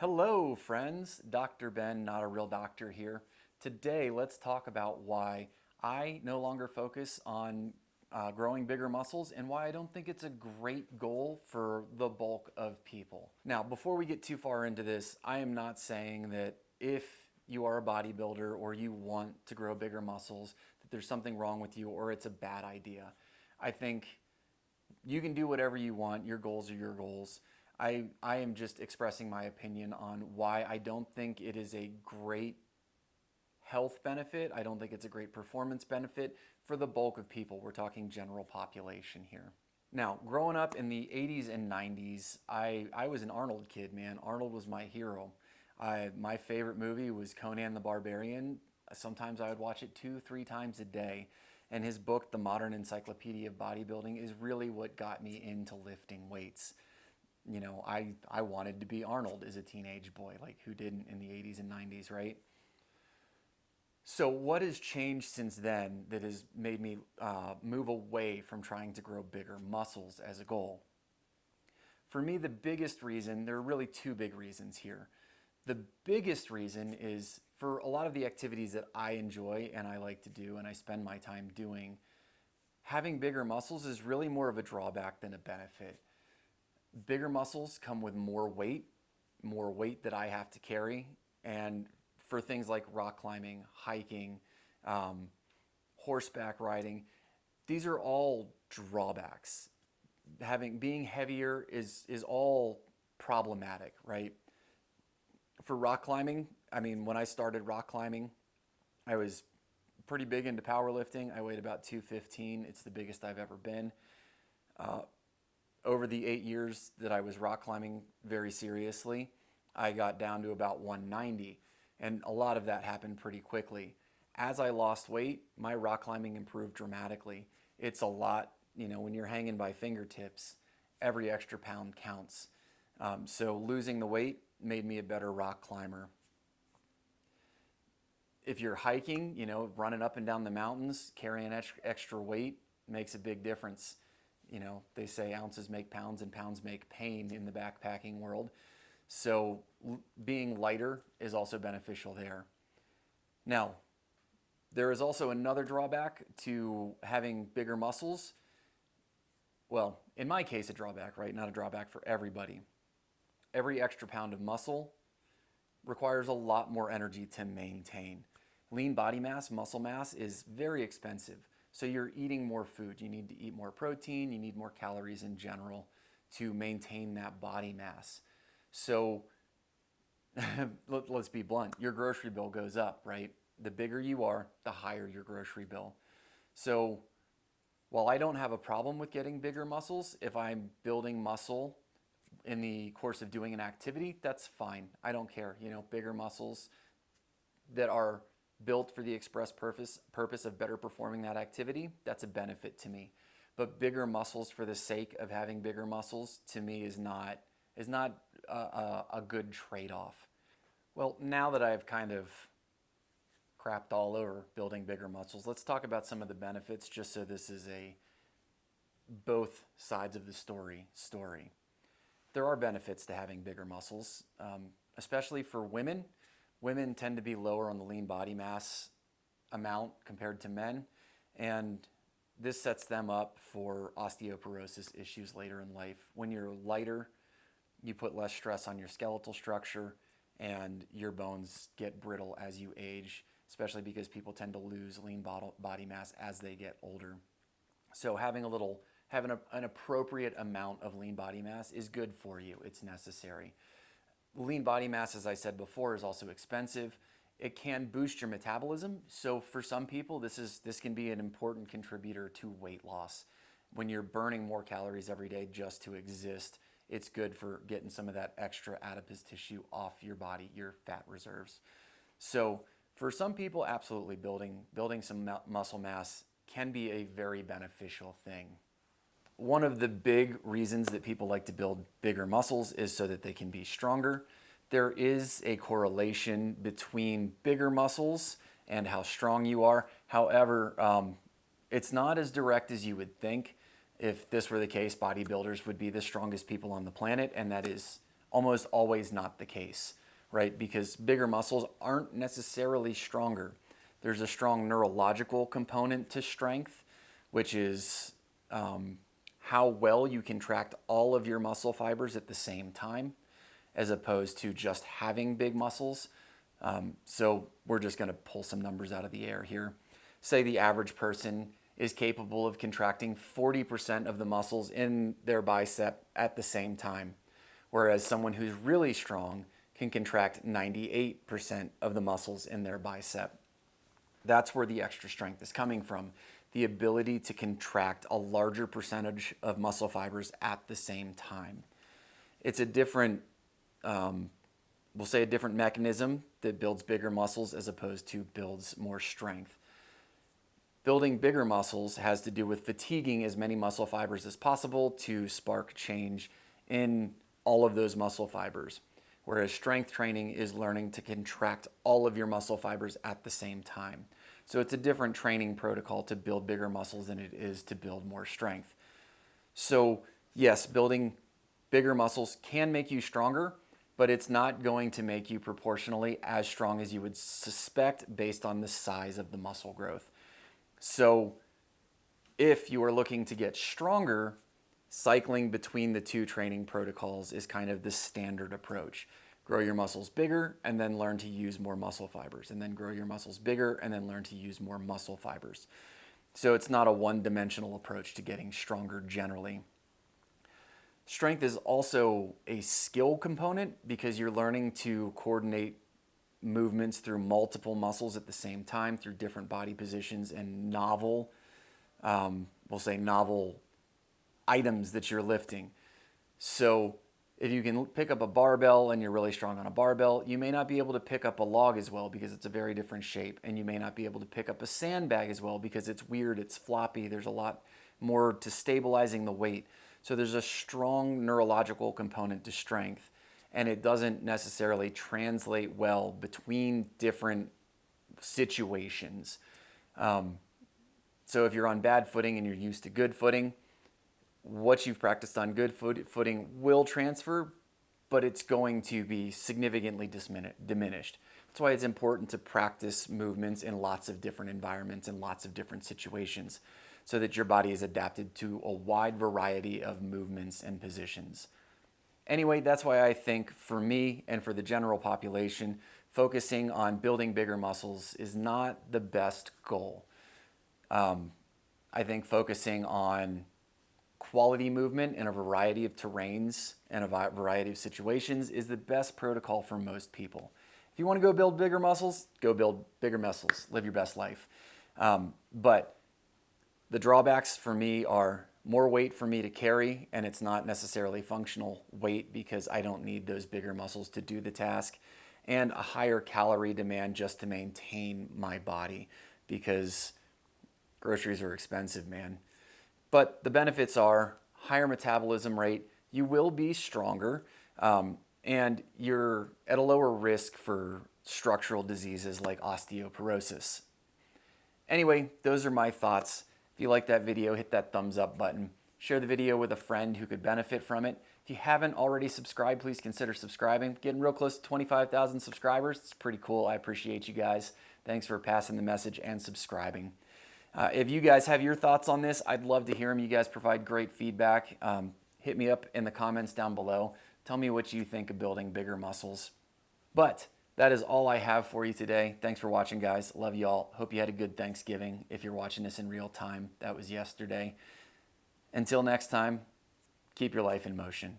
Hello, friends. Dr. Ben, not a real doctor here. Today, let's talk about why I no longer focus on growing bigger muscles and why I don't think it's a great goal for the bulk of people. Now, before we get too far into this, I am not saying that if you are a bodybuilder or you want to grow bigger muscles, that there's something wrong with you or it's a bad idea. I think you can do whatever you want. Your goals are your goals. I am just expressing my opinion on why I don't think it is a great health benefit. I don't think it's a great performance benefit for the bulk of people. We're talking general population here. Now, growing up in the 80s and 90s, I was an Arnold kid, man. Arnold was my hero. My favorite movie was Conan the Barbarian. Sometimes I would watch it 2-3 times a day. And his book, The Modern Encyclopedia of Bodybuilding, is really what got me into lifting weights. You know, I wanted to be Arnold as a teenage boy, like who didn't in the 80s and 90s, right? So what has changed since then that has made me move away from trying to grow bigger muscles as a goal? For me, the biggest reason, there are really two big reasons here. The biggest reason is for a lot of the activities that I enjoy and I like to do and I spend my time doing, having bigger muscles is really more of a drawback than a benefit. Bigger muscles come with more weight that I have to carry. And for things like rock climbing, hiking, horseback riding, these are all drawbacks. Being heavier is all problematic, right? For rock climbing, I mean, when I started rock climbing, I was pretty big into powerlifting. I weighed about 215. It's the biggest I've ever been. Over the 8 years that I was rock climbing very seriously, I got down to about 190. And a lot of that happened pretty quickly. As I lost weight, my rock climbing improved dramatically. It's a lot, you know, when you're hanging by fingertips, every extra pound counts. So losing the weight made me a better rock climber. If you're hiking, you know, running up and down the mountains, carrying extra weight makes a big difference. You know, they say ounces make pounds and pounds make pain in the backpacking world. So being lighter is also beneficial there. Now, there is also another drawback to having bigger muscles. Well, in my case, a drawback, right? Not a drawback for everybody. Every extra pound of muscle requires a lot more energy to maintain. Lean body mass, muscle mass, is very expensive. So you're eating more food. You need to eat more protein. You need more calories in general to maintain that body mass. So let's be blunt. Your grocery bill goes up, right? The bigger you are, the higher your grocery bill. So while I don't have a problem with getting bigger muscles, if I'm building muscle in the course of doing an activity, that's fine. I don't care. You know, bigger muscles that are built for the express purpose of better performing that activity, that's a benefit to me. But bigger muscles for the sake of having bigger muscles, to me, is not a good trade-off. Well, now that I've kind of crapped all over building bigger muscles, let's talk about some of the benefits, just so this is a both sides of the story. There are benefits to having bigger muscles, especially for women. Women tend to be lower on the lean body mass amount compared to men, and this sets them up for osteoporosis issues later in life. When you're lighter, you put less stress on your skeletal structure, and your bones get brittle as you age, especially because people tend to lose lean body mass as they get older. So having an appropriate amount of lean body mass is good for you. It's necessary. Lean body mass, as I said before, is also expensive. It can boost your metabolism. So for some people, this can be an important contributor to weight loss. When you're burning more calories every day just to exist, it's good for getting some of that extra adipose tissue off your body, your fat reserves. So for some people, absolutely, building some muscle mass can be a very beneficial thing. One of the big reasons that people like to build bigger muscles is so that they can be stronger. There is a correlation between bigger muscles and how strong you are. However, it's not as direct as you would think. If this were the case, bodybuilders would be the strongest people on the planet, and that is almost always not the case, right? Because bigger muscles aren't necessarily stronger. There's a strong neurological component to strength, which is how well you contract all of your muscle fibers at the same time, as opposed to just having big muscles. So we're just going to pull some numbers out of the air here. Say the average person is capable of contracting 40% of the muscles in their bicep at the same time, whereas someone who's really strong can contract 98% of the muscles in their bicep. That's where the extra strength is coming from, the ability to contract a larger percentage of muscle fibers at the same time. It's a different, we'll say a different mechanism that builds bigger muscles as opposed to builds more strength. Building bigger muscles has to do with fatiguing as many muscle fibers as possible to spark change in all of those muscle fibers, whereas strength training is learning to contract all of your muscle fibers at the same time. So it's a different training protocol to build bigger muscles than it is to build more strength. So yes, building bigger muscles can make you stronger, but it's not going to make you proportionally as strong as you would suspect based on the size of the muscle growth. So if you are looking to get stronger, cycling between the two training protocols is kind of the standard approach. Grow your muscles bigger and then learn to use more muscle fibers, and then grow your muscles bigger and then learn to use more muscle fibers. So it's not a one-dimensional approach to getting stronger generally. Strength is also a skill component because you're learning to coordinate movements through multiple muscles at the same time, through different body positions and novel, we'll say novel items that you're lifting. So if you can pick up a barbell and you're really strong on a barbell, you may not be able to pick up a log as well because it's a very different shape. And you may not be able to pick up a sandbag as well because it's weird, it's floppy, there's a lot more to stabilizing the weight. So there's a strong neurological component to strength, and it doesn't necessarily translate well between different situations. So if you're on bad footing and you're used to good footing, what you've practiced on good footing will transfer, but it's going to be significantly diminished. That's why it's important to practice movements in lots of different environments and lots of different situations so that your body is adapted to a wide variety of movements and positions. Anyway, that's why I think for me and for the general population, focusing on building bigger muscles is not the best goal. I think focusing on quality movement in a variety of terrains and a variety of situations is the best protocol for most people. If you want to go build bigger muscles, go build bigger muscles, live your best life. But the drawbacks for me are more weight for me to carry, and it's not necessarily functional weight because I don't need those bigger muscles to do the task, and a higher calorie demand just to maintain my body because groceries are expensive, man. But the benefits are higher metabolism rate, you will be stronger, and you're at a lower risk for structural diseases like osteoporosis. Anyway, those are my thoughts. If you like that video, hit that thumbs up button. Share the video with a friend who could benefit from it. If you haven't already subscribed, please consider subscribing. Getting real close to 25,000 subscribers. It's pretty cool. I appreciate you guys. Thanks for passing the message and subscribing. If you guys have your thoughts on this, I'd love to hear them. You guys provide great feedback. Hit me up in the comments down below. Tell me what you think of building bigger muscles. But that is all I have for you today. Thanks for watching, guys. Love you all. Hope you had a good Thanksgiving. If you're watching this in real time, that was yesterday. Until next time, keep your life in motion.